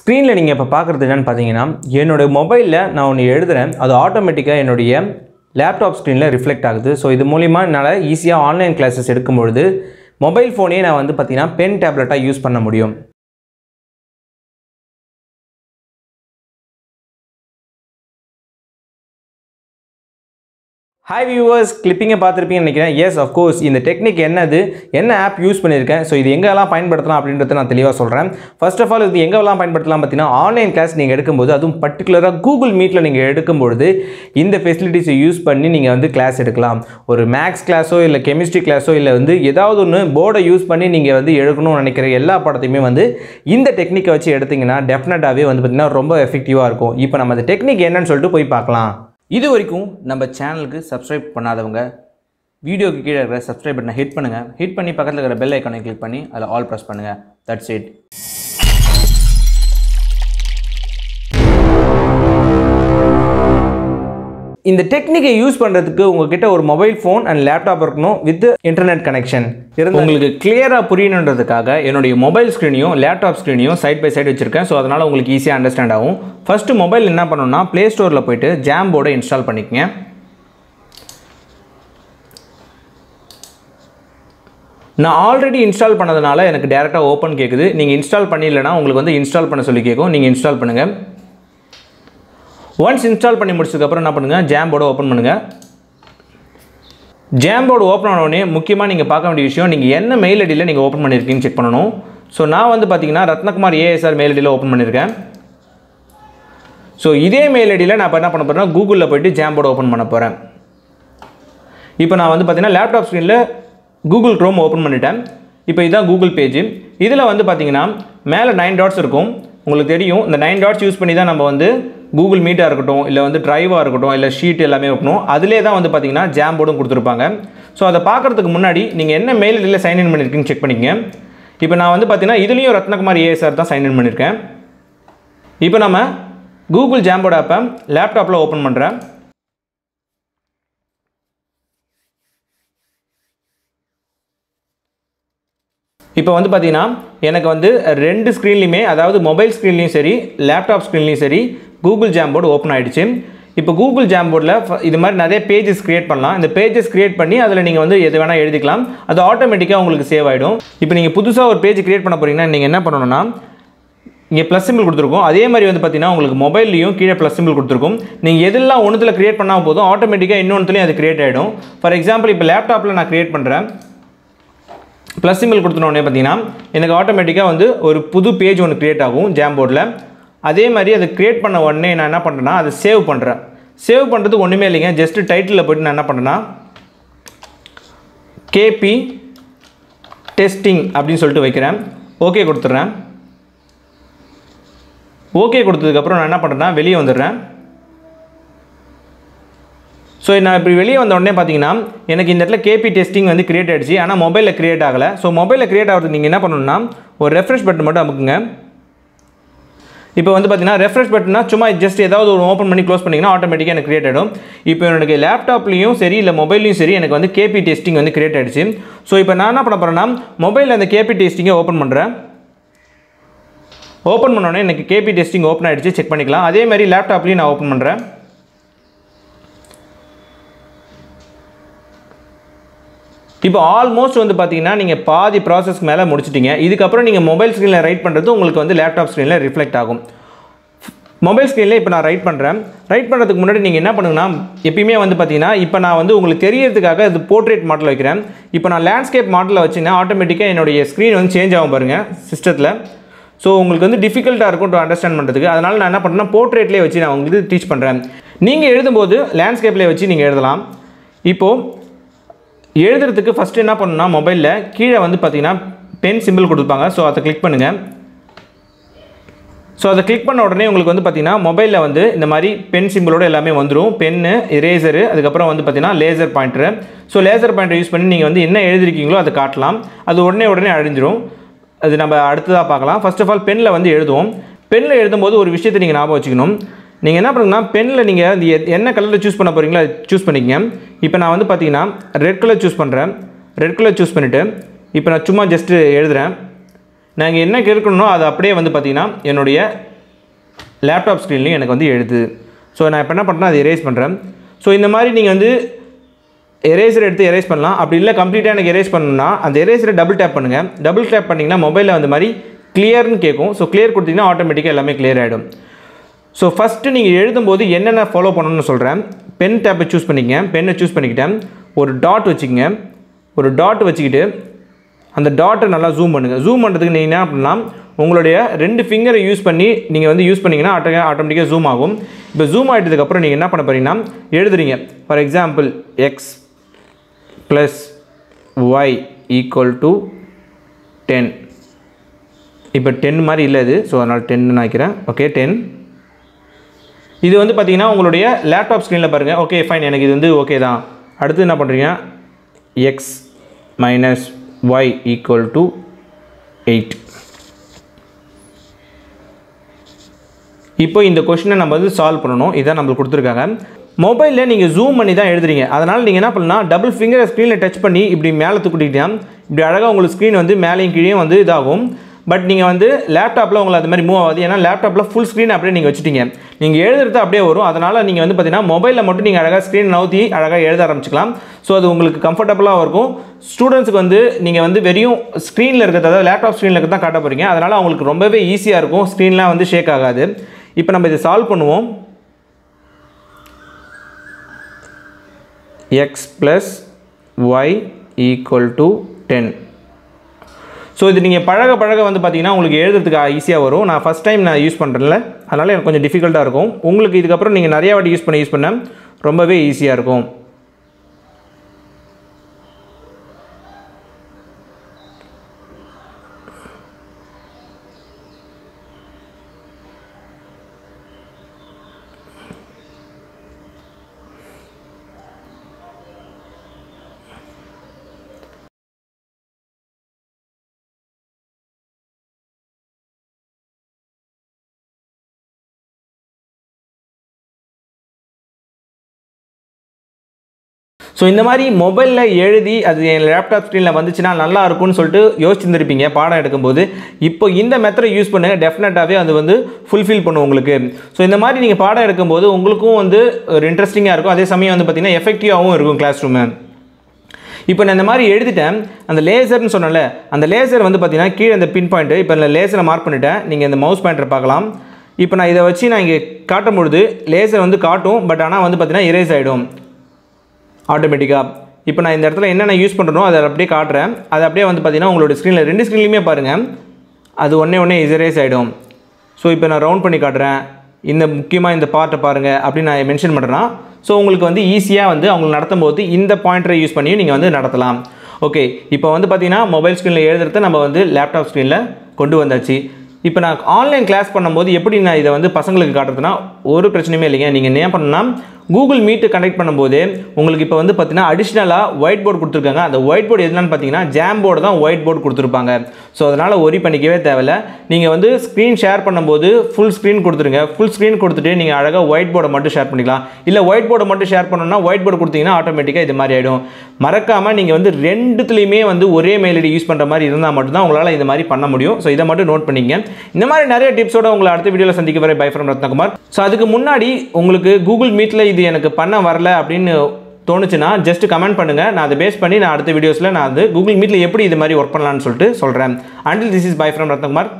ஸ்க்ரீனில் நீங்கள் இப்போ பார்க்குறது என்னென்னு பார்த்தீங்கன்னா, என்னோடய மொபைலில் நான் ஒன்று எழுதுகிறேன், அது ஆட்டோமேட்டிக்காக என்னுடைய லேப்டாப் ஸ்க்ரீனில் ரிஃப்ளெக்ட் ஆகுது. ஸோ இது மூலிமா என்னால் ஈஸியாக ஆன்லைன் கிளாஸஸ் எடுக்கும்பொழுது மொபைல் ஃபோனே நான் வந்து பார்த்தீங்கன்னா பென் டேப்லெட்டாக யூஸ் பண்ண முடியும். ஹாய் வியூவர்ஸ், கிளிப்பிங்கை பார்த்துருப்பீங்கன்னு நினைக்கிறேன். எஸ், அஃப்கோர்ஸ் இந்த டெக்னிக் என்ன ஆப் யூஸ் பண்ணியிருக்கேன், ஸோ இது எங்கெல்லாம் பயன்படுத்தலாம் அப்படின்றத நான் தெளிவாக சொல்கிறேன். ஃபர்ஸ்ட் ஆஃப் ஆல் இது எங்கெல்லாம் பயன்படுத்தலாம் பார்த்தீங்கன்னா, ஆன்லைன் கிளாஸ் நீங்கள் எடுக்கும்போது, அதுவும் பர்டிகுலராக கூகுள் மீட்டில் நீங்கள் எடுக்கும்பொழுது இந்த ஃபெசிலிட்டிஸை யூஸ் பண்ணி நீங்கள் வந்து கிளாஸ் எடுக்கலாம். ஒரு மேக்ஸ் கிளாஸோ இல்லை கெமிஸ்ட்ரி கிளாஸோ இல்லை வந்து ஏதாவது ஒன்று போர்டை யூஸ் பண்ணி நீங்கள் வந்து எடுக்கணும்னு நினைக்கிற எல்லா பாடத்தையுமே வந்து இந்த டெக்னிக்கை வச்சு எடுத்திங்கன்னா டெஃபினட்டாகவே வந்து பார்த்திங்கன்னா ரொம்ப எஃபெக்டிவாக இருக்கும். இப்போ நம்ம அந்த டெக்னிக் என்னன்னு சொல்லிட்டு போய் பார்க்கலாம். இது வரைக்கும் நம்ம சேனலுக்கு சப்ஸ்கிரைப் பண்ணாதவங்க வீடியோக்கு கீழே இருக்கிற சப்ஸ்கிரைப் பட்டனை ஹிட் பண்ணுங்கள். ஹிட் பண்ணி பக்கத்தில் இருக்கிற பெல் ஐக்கானை கிளிக் பண்ணி அதில் ஆல் ப்ரெஸ் பண்ணுங்கள். That's it. இந்த டெக்னிக்கை யூஸ் பண்ணுறதுக்கு உங்ககிட்ட ஒரு மொபைல் ஃபோன் அண்ட் லேப்டாப் இருக்கணும் வித் இன்டர்நெட் கனெக்ஷன் இருந்து உங்களுக்கு கிளியராக புரியணுன்றதுக்காக என்னுடைய மொபைல் ஸ்க்ரீனையும் லேப்டாப் ஸ்க்ரீனையும் சைட் பை சைடு வச்சுருக்கேன். ஸோ அதனால் உங்களுக்கு ஈஸியாக அண்டர்ஸ்டாண்ட் ஆகும். ஃபஸ்ட்டு மொபைல் என்ன பண்ணணும்னா, ப்ளே ஸ்டோரில் போய்ட்டு ஜாம்போர்டை இன்ஸ்டால் பண்ணிக்கங்க. நான் ஆல்ரெடி இன்ஸ்டால் பண்ணதுனால எனக்கு டேரெக்டாக ஓப்பன் கேட்குது. நீங்கள் இன்ஸ்டால் பண்ணிடலைன்னா உங்களுக்கு வந்து இன்ஸ்டால் பண்ண சொல்லி கேட்கும். நீங்கள் இன்ஸ்டால் பண்ணுங்கள். ஒன்ஸ் இன்ஸ்டால் பண்ணி முடிச்சதுக்கப்புறம் என்ன பண்ணுங்கள், ஜாம்போர்டை ஓப்பன் பண்ணுங்கள். ஜாம்போர்டு ஓப்பன் ஆனோடனே முக்கியமாக நீங்கள் பார்க்க வேண்டிய விஷயம், நீங்கள் என்ன மெயில் ஐடியில் நீங்கள் ஓப்பன் பண்ணியிருக்கீங்கன்னு செக் பண்ணணும். ஸோ நான் வந்து பார்த்தீங்கன்னா ரத்னகுமார் ASR மெயில் ஐடியில் ஓப்பன் பண்ணியிருக்கேன். ஸோ இதே மெயில் ஐடியில் நான் இப்போ என்ன பண்ண போகிறேன்னா, கூகுளில் போய்ட்டு ஜாம்போர்டு ஓப்பன் பண்ண போகிறேன். இப்போ நான் வந்து பார்த்தீங்கன்னா லேப்டாப் ஸ்க்ரீனில் கூகுள் க்ரோம் ஓப்பன் பண்ணிட்டேன். இப்போ இதுதான் கூகுள் பேஜ். இதில் வந்து பார்த்தீங்கன்னா மேலே 9 டாட்ஸ் இருக்கும். உங்களுக்கு தெரியும், இந்த 9 டாட்ஸ் யூஸ் பண்ணி தான் நம்ம வந்து கூகுள் மீட்டாக இருக்கட்டும், இல்லை வந்து ட்ரைவாக இருக்கட்டும், இல்லை ஷீட் எல்லாமே வைக்கணும். அதிலே தான் வந்து பார்த்தீங்கன்னா ஜாம்போர்டும் கொடுத்துருப்பாங்க. ஸோ அதை பார்க்குறதுக்கு முன்னாடி நீங்கள் என்ன மெயில் ஐடியில் சைன்இன் பண்ணியிருக்கீங்கன்னு செக் பண்ணிக்கங்க. இப்போ நான் வந்து பார்த்தீங்கன்னா இதுலேயும் ரத்னகுமார் ASR தான் சைன்இன் பண்ணியிருக்கேன். இப்போ நம்ம கூகுள் ஜாம்போர்டு ஆப்பை லேப்டாப்பில் ஓப்பன் பண்ணுறேன். இப்போ வந்து பார்த்தீங்கன்னா எனக்கு வந்து 2 ஸ்க்ரீன்லையுமே, அதாவது மொபைல் ஸ்க்ரீன்லையும் சரி லேப்டாப் ஸ்க்ரீன்லையும் சரி கூகுள் ஜாம்போர்டு ஓப்பன் ஆகிடுச்சு. இப்போ கூகுள் ஜாம்போர்டில் இது மாதிரி நிறைய பேஜஸ் க்ரியேட் பண்ணலாம். இந்த பேஜஸ் க்ரியேட் பண்ணி அதில் நீங்கள் வந்து எது வேணால் எழுதிக்கலாம். அது ஆட்டோமேட்டிக்காக உங்களுக்கு சேவ் ஆகிடும். இப்போ நீங்கள் புதுசாக ஒரு பேஜ் க்ரியேட் பண்ண போகிறீங்கன்னா நீங்கள் என்ன பண்ணணும்னா, இங்கே ப்ளஸ் சிம்பிள் கொடுத்துருக்கும். அதே மாதிரி வந்து பார்த்தீங்கன்னா உங்களுக்கு மொபைல்லையும் கீழே ப்ளஸ் சிம்பிள் கொடுத்துருக்கும். நீங்கள் எதெல்லாம் ஒன்றுத்தில் க்ரியேட் பண்ணால் போதும், ஆட்டோமேட்டிக்காக இன்னொன்றுலையும் அது க்ரியேட் ஆகிடும். ஃபார் எக்ஸாம்பிள் இப்போ லேப்டாப்பில் நான் க்ரியேட் பண்ணுறேன். ப்ளஸ் சிம்பிள் கொடுத்துனோடனே பார்த்தீங்கன்னா எனக்கு ஆட்டோமேட்டிக்காக வந்து ஒரு புது பேஜ் ஒன்று க்ரியேட் ஆகும் ஜாம்போர்டில். அதே மாதிரி அதை க்ரியேட் பண்ண உடனே நான் என்ன பண்ணுறேன்னா, அதை சேவ் பண்ணுறேன். சேவ் பண்ணுறதுக்கு ஒன்றுமே இல்லைங்க, ஜஸ்ட்டு டைட்டிலில் போய்ட்டு நான் என்ன பண்ணுறேன்னா KP டெஸ்டிங் அப்படின்னு சொல்லிட்டு வைக்கிறேன். ஓகே கொடுத்துட்றேன். ஓகே கொடுத்ததுக்கப்புறம் நான் என்ன பண்ணுறேன்னா வெளியே வந்துடுறேன். ஸோ நான் இப்படி வெளியே வந்த உடனே பார்த்தீங்கன்னா எனக்கு இந்த இடத்துல KP டெஸ்டிங் வந்து க்ரியேட் ஆகிடுச்சு. ஆனால் மொபைலில் க்ரியேட் ஆகலை. ஸோ மொபைலில் க்ரியேட் ஆகிறதுக்கு நீங்கள் என்ன பண்ணணும்னா, ஒரு ரெஃப்ரெஷ் பட்டன் மட்டும் அமுக்குங்க. இப்போ வந்து பார்த்தீங்கன்னா ரெஃப்ரெஷ் பட்டன்னா சும்மா ஜஸ்ட் ஏதாவது ஒரு ஓப்பன் பண்ணி க்ளோஸ் பண்ணிங்கன்னா ஆட்டோமேட்டிக்காக எனக்கு க்ரியேட் ஆகிடும். இப்போ எனக்கு லேப்டாப்லேயும் சரி இல்லை மொபைல்லையும் சரி எனக்கு வந்து KP டெஸ்டிங் வந்து க்ரியேட் ஆகிடுச்சு. ஸோ இப்போ நான் என்ன பண்ண போகிறேன்னா, மொபைலில் அந்த KP டெஸ்டிங்கை ஓப்பன் பண்ணுறேன். ஓப்பன் பண்ணோடனே எனக்கு KP டெஸ்டிங் ஓப்பன் ஆகிடுச்சு, செக் பண்ணிக்கலாம். அதே மாதிரி லேப்டாப்லேயும் நான் ஓப்பன் பண்ணுறேன். இப்போ ஆல்மோஸ்ட் வந்து பார்த்தீங்கன்னா நீங்கள் பாதி ப்ராசஸ்க்கு மேலே முடிச்சிட்டிங்க. இதுக்கப்புறம் நீங்கள் மொபைல் ஸ்க்ரீனில் ரைட் பண்ணுறது உங்களுக்கு வந்து லேப்டாப் ஸ்க்ரீனில் ரிஃப்ளெக்ட் ஆகும். மொபைல் ஸ்க்ரீனில் இப்போ நான் ரைட் பண்ணுறேன். ரைட் பண்ணுறதுக்கு முன்னாடி நீங்கள் என்ன பண்ணுங்கன்னா, எப்பயுமே வந்து பார்த்தீங்கன்னா இப்போ நான் வந்து உங்களுக்கு தெரியறதுக்காக இது போர்ட்ரேட் மாடலில் வைக்கிறேன். இப்போ நான் லேண்ட்ஸ்கேப் மாடலில் வச்சிங்கன்னா ஆட்டோமேட்டிக்காக என்னுடைய ஸ்க்ரீன் வந்து சேஞ்ச் ஆகும் பாருங்கள் சிஸ்டத்தில். ஸோ உங்களுக்கு வந்து டிஃபிகல்ட்டாக இருக்கும் டு அண்டர்ஸ்டாண்ட் பண்ணுறதுக்கு. அதனால் நான் என்ன பண்ணுறேன்னா போர்ட்ரேட்லேயே வச்சு நான் உங்களுக்கு டீச் பண்ணுறேன். நீங்கள் எழுதும்போது லேண்ட்ஸ்கேப்லேயே வச்சு நீங்கள் எழுதலாம். இப்போது எழுதுறதுக்கு ஃபஸ்ட்டு என்ன பண்ணணும்னா, மொபைலில் கீழே வந்து பார்த்தீங்கன்னா பென் சிம்பிள் கொடுப்பாங்க. ஸோ அதை கிளிக் பண்ணுங்கள். ஸோ அதை கிளிக் பண்ண உடனே உங்களுக்கு வந்து பார்த்தீங்கன்னா மொபைலில் வந்து இந்த மாதிரி பென் சிம்பிளோடு எல்லாமே வந்துடும். பென்னு, இரேசரு, அதுக்கப்புறம் வந்து பார்த்தீங்கன்னா laser pointer. So laser pointer use பண்ணி நீங்கள் வந்து என்ன எழுதிருக்கீங்களோ அதை காட்டலாம். அது உடனே அழிஞ்சிரும். அது நம்ம அடுத்ததாக பார்க்கலாம். ஃபர்ஸ்ட் ஆஃப் ஆல் பெனில் வந்து எழுதுவோம். பெனில் எழுதும்போது ஒரு விஷயத்தை நீங்கள் ஞாபகம் வச்சுக்கணும். நீங்கள் என்ன பண்ணுங்கன்னா, பெனில் நீங்கள் என்ன கலரில் சூஸ் பண்ண போகிறீங்களோ அதை சூஸ் பண்ணிக்கங்க. இப்போ நான் வந்து பார்த்தீங்கன்னா ரெட் கலர் சூஸ் பண்ணுறேன். ரெட் கலர் சூஸ் பண்ணிவிட்டு இப்போ நான் சும்மா ஜஸ்ட்டு எழுதுகிறேன். நாங்கள் என்ன கேட்கணும்னோ அது அப்படியே வந்து பார்த்தீங்கன்னா என்னுடைய லேப்டாப் ஸ்க்ரீன்லையும் எனக்கு வந்து எழுது. ஸோ நான் இப்போ என்ன பண்ணுறேன், அதை எரேஸ் பண்ணுறேன். ஸோ இந்த மாதிரி நீங்கள் வந்து எரேசர் எடுத்து எரேஸ் பண்ணலாம். அப்படி இல்லை கம்ப்ளீட்டாக எனக்கு எரேஸ் பண்ணணும்னா அந்த எரேசரை டபுள் டேப் பண்ணுங்கள். டபுள் டேப் பண்ணிங்கன்னா மொபைலில் அந்த மாதிரி கிளியர்னு கேட்கும். ஸோ கிளியர் கொடுத்தீங்கன்னா ஆட்டோமேட்டிக்காக எல்லாமே கிளியர் ஆகிடும். ஸோ ஃபஸ்ட்டு நீங்கள் எழுதும்போது என்னென்ன ஃபாலோ பண்ணணும்னு சொல்கிறேன். பென் டேப்பை சூஸ் பண்ணிக்கங்க. பென்னை சூஸ் பண்ணிக்கிட்டேன். ஒரு டாட் வச்சுக்கங்க. ஒரு டாட் வச்சுக்கிட்டு அந்த டாட்டை நல்லா ஜூம் பண்ணுங்கள். ஜூம் பண்ணுறதுக்கு நீங்கள் என்ன பண்ணலாம், உங்களுடைய 2 ஃபிங்கரை யூஸ் பண்ணி நீங்கள் வந்து யூஸ் பண்ணிங்கன்னா ஆட்டோமேட்டிக்காக ஜூம் ஆகும். இப்போ ஜூம் ஆகிட்டதுக்கப்புறம் நீங்கள் என்ன பண்ண போகிறீங்கன்னா எழுதுறீங்க. For example X + y = 10. இப்போ 10 மாதிரி இல்லை இது. ஸோ அதனால் 10 நினைக்கிறேன். ஓகே 10. இது வந்து பார்த்தீங்கன்னா உங்களுடைய லேப்டாப் ஸ்க்ரீனில் பாருங்கள். ஓகே ஃபைன், எனக்கு இது வந்து ஓகே தான். அடுத்து என்ன பண்ணுறீங்க, எக்ஸ் - y = 8. இப்போ இந்த கொஷினை நம்ம வந்து சால்வ் பண்ணணும். இதான் நம்மளுக்கு கொடுத்துருக்காங்க. மொபைலில் நீங்கள் ஜூம் பண்ணி தான் எழுதுறீங்க. அதனால் நீங்கள் என்ன பண்ணலாம், டபுள் ஃபிங்கரை ஸ்க்ரீனில் டச் பண்ணி இப்படி மேலே தூக்கிட்டீங்கன்னா இப்படி அழகாக உங்களுக்கு ஸ்க்ரீன் வந்து மேலேயும் கீழேயும் வந்து இதாகும். பட் நீங்கள் வந்து லேப்டாப்பில் உங்களுக்கு அது மாதிரி மூவ் ஆகுது. ஏன்னா லேப்டாப்பில் ஃபுல் ஸ்க்ரீன் அப்படியே நீங்கள் வச்சுட்டீங்க. நீங்கள் எழுதுறது அப்படியே வரும். அதனால் நீங்கள் வந்து பார்த்தீங்கன்னா மொபைலில் மட்டும் நீங்கள் அழகாக ஸ்க்ரீன் நவுத்தி அழகாக எழுத ஆரம்பிச்சிக்கலாம். ஸோ அது உங்களுக்கு கம்ஃபர்டபுளாக இருக்கும். ஸ்டூடெண்ட்ஸுக்கு வந்து நீங்கள் வந்து வெறும் ஸ்க்ரீனில் இருக்கிறது, அதாவது லேப்டாப் ஸ்க்ரீனில் இருக்கிறது தான் காட்ட போகிறீங்க. அதனால் அவங்களுக்கு ரொம்பவே ஈஸியாக இருக்கும். ஸ்க்ரீன்லாம் வந்து ஷேக் ஆகாது. இப்போ நம்ம இதை சால்வ் பண்ணுவோம். X + y = 10. ஸோ இது நீங்கள் பழக வந்து பார்த்தீங்கன்னா உங்களுக்கு எழுதுறதுக்கு ஈஸியாக வரும். நான் ஃபஸ்ட் டைம் நான் யூஸ் பண்ணுறேன்ல, அதனால் எனக்கு கொஞ்சம் டிஃபிகல்ட்டாக இருக்கும். உங்களுக்கு இதுக்கப்புறம் நீங்கள் நிறையா வாட்டி யூஸ் பண்ண ரொம்பவே ஈஸியாக இருக்கும். ஸோ இந்த மாதிரி மொபைலில் எழுதி அது என் லேப்டாப் ஸ்க்ரீனில் வந்துச்சுன்னா நல்லா இருக்கும்னு சொல்லிட்டு யோசிச்சுருந்துருப்பீங்க பாடம் எடுக்கும்போது. இப்போ இந்த மெத்தடை யூஸ் பண்ணுங்கள், டெஃபினட்டாகவே அது வந்து ஃபுல்ஃபில் பண்ணும் உங்களுக்கு. ஸோ இந்த மாதிரி நீங்கள் பாடம் எடுக்கும்போது உங்களுக்கும் வந்து ஒரு இன்ட்ரெஸ்டிங்காக இருக்கும். அதே சமயம் வந்து பார்த்திங்கன்னா எஃபெக்டிவாகவும் இருக்கும் கிளாஸ் ரூமு. இப்போ நான் இந்த மாதிரி எழுதிட்டேன். அந்த லேசர்னு சொன்னல, அந்த லேசர் வந்து பார்த்திங்கன்னா கீழே அந்த பின் பாயிண்ட்டு, இப்போ இந்த லேசரை மார்க் பண்ணிவிட்டேன். நீங்கள் இந்த மவுஸ் பாயிண்டரை பார்க்கலாம். இப்போ நான் இதை வச்சு நான் இங்கே காட்டும்பொழுது லேசர் வந்து காட்டும். பட் ஆனால் வந்து பார்த்திங்கன்னா எரேஸ் ஆகிடும் ஆட்டோமேட்டிக்காக. இப்போ நான் இந்த இடத்துல என்னென்ன யூஸ் பண்ணுறனோ அதை அப்படியே காட்டுறேன். அது அப்படியே வந்து பார்த்திங்கன்னா உங்களோட ஸ்க்ரீனில் 2 ஸ்க்ரீன்லையுமே பாருங்கள், அது ஒன்றே எரேஸ் ஆகிடும். ஸோ இப்போ நான் ரவுண்ட் பண்ணி காட்டுறேன். இந்த முக்கியமாக இந்த பார்ட்டை பாருங்கள் அப்படின்னு நான் மென்ஷன் பண்ணுறேன்னா, ஸோ உங்களுக்கு வந்து ஈஸியாக வந்து அவங்க நடத்தும் போது இந்த பாயிண்டரை யூஸ் பண்ணி நீங்கள் வந்து நடத்தலாம். ஓகே, இப்போ வந்து பார்த்திங்கன்னா மொபைல் ஸ்க்ரீனில் எழுதுறத நம்ம வந்து லேப்டாப் ஸ்க்ரீனில் கொண்டு வந்தாச்சு. இப்போ நான் ஆன்லைன் கிளாஸ் பண்ணும்போது எப்படி நான் இதை வந்து பசங்களுக்கு காட்டுறதுன்னா ஒரு பிரச்சனையுமே இல்லைங்க. நீங்கள் என்ன பண்ணணும்னா கூகுள் மீட்டு கனெக்ட் பண்ணும்போது உங்களுக்கு இப்போ வந்து பார்த்தீங்கன்னா அடிஷ்னலாக ஒயிட் போர்டு கொடுத்துருக்காங்க. அந்த ஒயிட் போர்டு எதுனான்னு பார்த்தீங்கன்னா ஜாம்போர்டு தான் ஒயிட் போர்டு கொடுத்துருப்பாங்க. ஸோ அதனால் ஒரி பண்ணிக்கவே தேவையில்லை. நீங்கள் வந்து ஸ்க்ரீன் ஷேர் பண்ணும்போது ஃபுல் ஸ்க்ரீன் கொடுத்துருங்க. ஃபுல் ஸ்க்ரீன் கொடுத்துட்டு நீங்கள் அழகாக ஒயிட் போர்டை மட்டும் ஷேர் பண்ணிக்கலாம். இல்லை ஒயிட் போர்டை மட்டும் ஷேர் பண்ணணும்னா ஒயிட் போர்டு கொடுத்தீங்கன்னா ஆட்டோமேட்டிக்காக இது மாதிரி ஆகிடும். மறக்காமல் நீங்கள் வந்து ரெண்டுத்துலேயுமே வந்து ஒரே மெயில் ஐடி யூஸ் பண்ணுற மாதிரி இருந்தால் மட்டும்தான் உங்களால் இது மாதிரி பண்ண முடியும். ஸோ இதை மட்டும் நோட் பண்ணிங்க. இந்த மாதிரி நிறைய டிப்ஸோட உங்களை அடுத்த வீடியோவில் சந்திக்க வரை பை ஃப்ரம் ரத்னகுமார். ஸோ அதுக்கு முன்னாடி உங்களுக்கு கூகுள் மீட்டில் இது எனக்கு பண்ண வரல அப்படின்னு தோணுச்சுன்னா ஜஸ்ட் கமெண்ட் பண்ணுங்கள். நான் அதை பேஸ் பண்ணி நான் அடுத்த வீடியோஸில் நான் வந்து கூகுள் மீட்டில் எப்படி இது மாதிரி ஒர்க் பண்ணலான்னு சொல்லிட்டு சொல்கிறேன். Until this is bye from Rathnakumar.